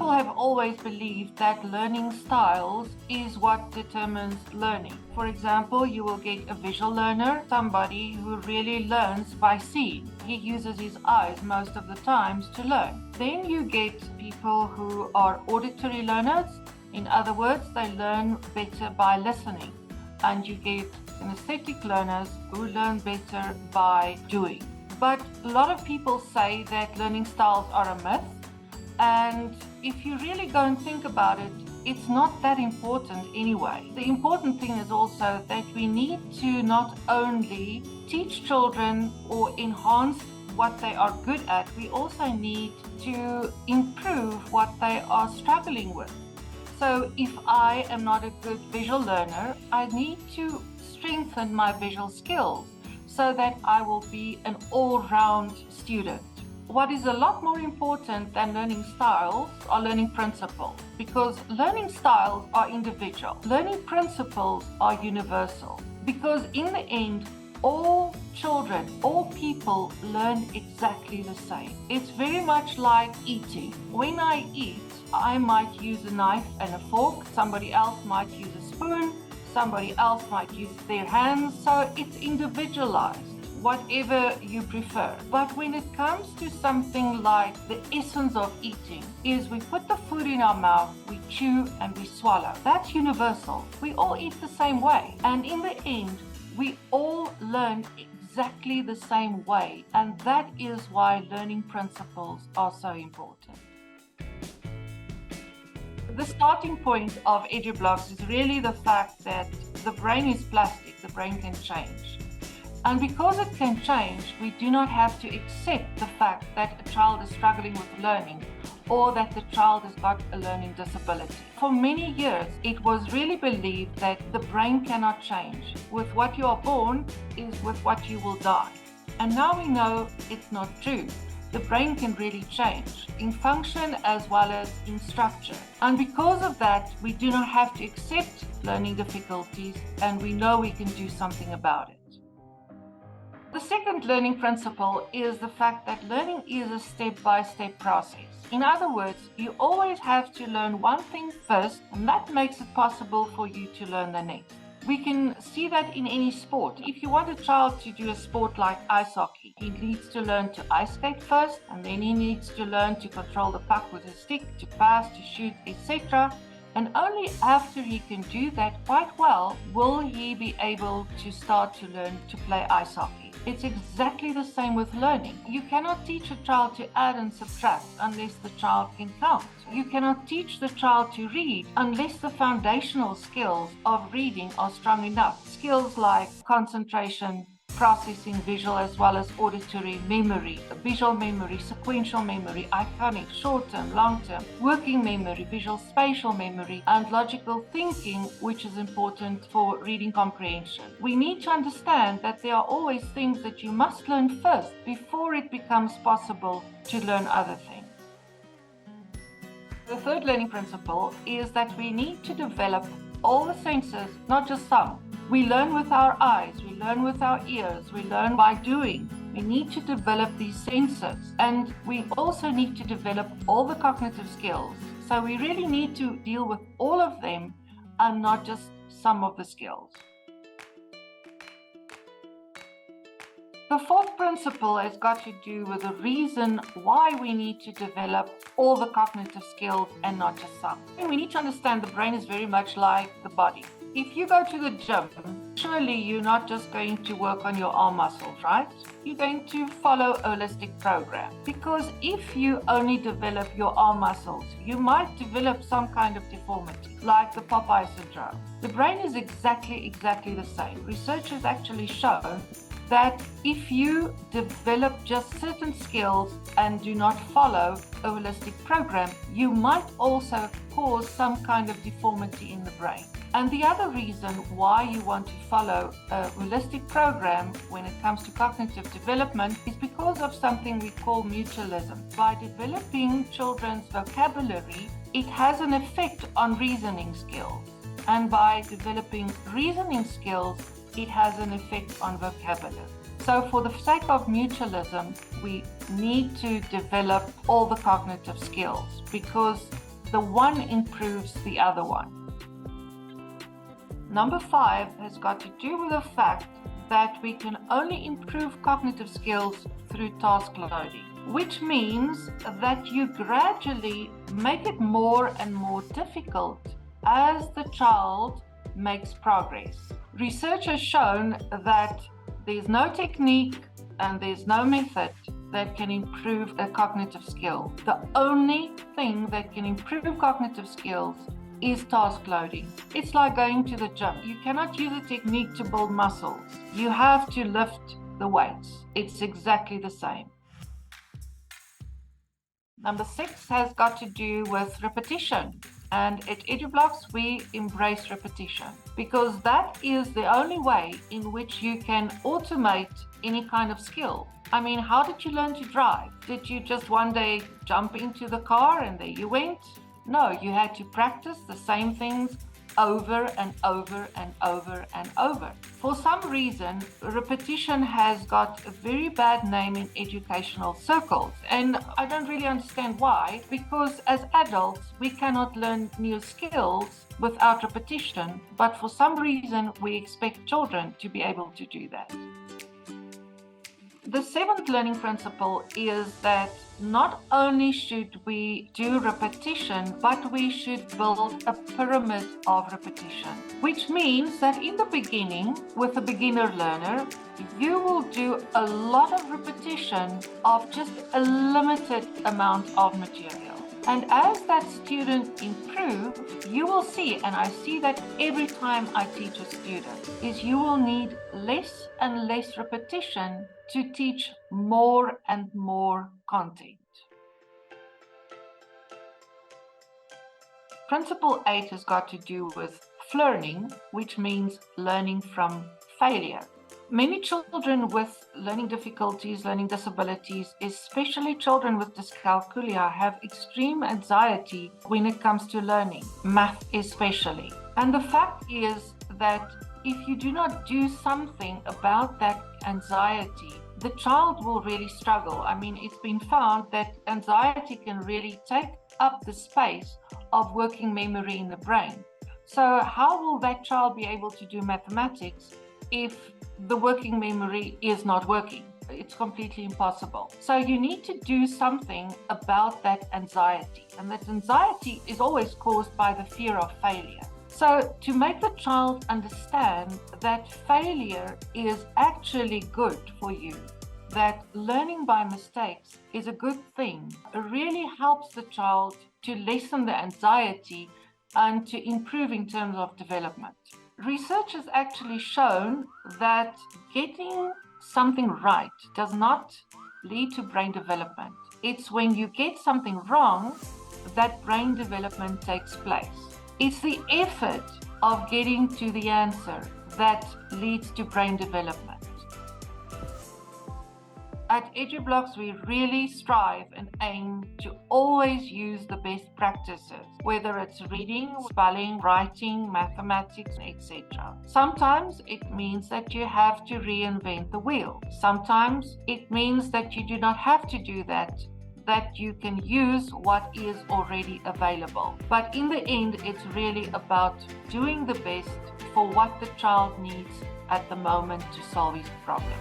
People have always believed that learning styles is what determines learning. For example, you will get a visual learner, somebody who really learns by seeing. He uses his eyes most of the times to learn. Then you get people who are auditory learners. In other words, they learn better by listening. And you get kinesthetic learners who learn better by doing. But a lot of people say that learning styles are a myth. And if you really go and think about it, it's not that important anyway. The important thing is also that we need to not only teach children or enhance what they are good at, we also need to improve what they are struggling with. So if I am not a good visual learner, I need to strengthen my visual skills so that I will be an all-round student. What is a lot more important than learning styles are learning principles, because learning styles are individual. Learning principles are universal, because in the end, all children, all people learn exactly the same. It's very much like eating. When I eat, I might use a knife and a fork, somebody else might use a spoon, somebody else might use their hands, so it's individualized. Whatever you prefer. But when it comes to something like the essence of eating, is we put the food in our mouth, we chew and we swallow. That's universal. We all eat the same way. And in the end, we all learn exactly the same way. And that is why learning principles are so important. The starting point of Edublox is really the fact that the brain is plastic, the brain can change. And because it can change, we do not have to accept the fact that a child is struggling with learning or that the child has got a learning disability. For many years, it was really believed that the brain cannot change. With what you are born is with what you will die. And now we know it's not true. The brain can really change in function as well as in structure. And because of that, we do not have to accept learning difficulties, and we know we can do something about it. The second learning principle is the fact that learning is a step-by-step process. In other words, you always have to learn one thing first, and that makes it possible for you to learn the next. We can see that in any sport. If you want a child to do a sport like ice hockey, he needs to learn to ice skate first, and then he needs to learn to control the puck with a stick, to pass, to shoot, etc. And only after he can do that quite well will he be able to start to learn to play ice hockey. It's exactly the same with learning. You cannot teach a child to add and subtract unless the child can count. You cannot teach the child to read unless the foundational skills of reading are strong enough. Skills like concentration, processing visual as well as auditory memory, visual memory, sequential memory, iconic, short-term, long-term, working memory, visual spatial memory, and logical thinking, which is important for reading comprehension. We need to understand that there are always things that you must learn first before it becomes possible to learn other things. The third learning principle is that we need to develop all the senses, not just some. We learn with our eyes, we learn with our ears, we learn by doing. We need to develop these senses, and we also need to develop all the cognitive skills. So we really need to deal with all of them and not just some of the skills. The fourth principle has got to do with the reason why we need to develop all the cognitive skills and not just some. And we need to understand the brain is very much like the body. If you go to the gym, surely you're not just going to work on your arm muscles, right? You're going to follow a holistic program. Because if you only develop your arm muscles, you might develop some kind of deformity, like the Popeye syndrome. The brain is exactly the same. Research has actually shown that if you develop just certain skills and do not follow a holistic program, you might also cause some kind of deformity in the brain. And the other reason why you want to follow a holistic program when it comes to cognitive development is because of something we call mutualism. By developing children's vocabulary, it has an effect on reasoning skills. And by developing reasoning skills, it has an effect on vocabulary. So for the sake of mutualism, we need to develop all the cognitive skills, because the one improves the other one. Number 5 has got to do with the fact that we can only improve cognitive skills through task loading, which means that you gradually make it more and more difficult as the child makes progress. Research has shown that there's no technique and there's no method that can improve a cognitive skill. The only thing that can improve cognitive skills is task loading. It's like going to the gym. You cannot use a technique to build muscles. You have to lift the weights. It's exactly the same. Number 6 has got to do with repetition. And at Edublox, we embrace repetition because that is the only way in which you can automate any kind of skill. I mean, how did you learn to drive? Did you just one day jump into the car and there you went? No, you had to practice the same things over and over and over and over. For some reason, repetition has got a very bad name in educational circles, and I don't really understand why, because as adults, we cannot learn new skills without repetition, but for some reason, we expect children to be able to do that. The 7th learning principle is that not only should we do repetition, but we should build a pyramid of repetition, which means that in the beginning, with a beginner learner, you will do a lot of repetition of just a limited amount of material. And as that student improves, you will see, and I see that every time I teach a student, is you will need less and less repetition to teach more and more content. Principle 8 has got to do with learning, which means learning from failure. Many children with learning difficulties, learning disabilities, especially children with dyscalculia, have extreme anxiety when it comes to learning, math especially. And the fact is that if you do not do something about that anxiety, the child will really struggle. I mean, it's been found that anxiety can really take up the space of working memory in the brain. So how will that child be able to do mathematics if the working memory is not working? It's completely impossible. So you need to do something about that anxiety. And that anxiety is always caused by the fear of failure. So to make the child understand that failure is actually good for you, that learning by mistakes is a good thing, it really helps the child to lessen the anxiety and to improve in terms of development. Research has actually shown that getting something right does not lead to brain development. It's when you get something wrong that brain development takes place. It's the effort of getting to the answer that leads to brain development. At Edublox, we really strive and aim to always use the best practices, whether it's reading, spelling, writing, mathematics, etc. Sometimes it means that you have to reinvent the wheel. Sometimes it means that you do not have to do that you can use what is already available. But in the end, it's really about doing the best for what the child needs at the moment to solve his problem.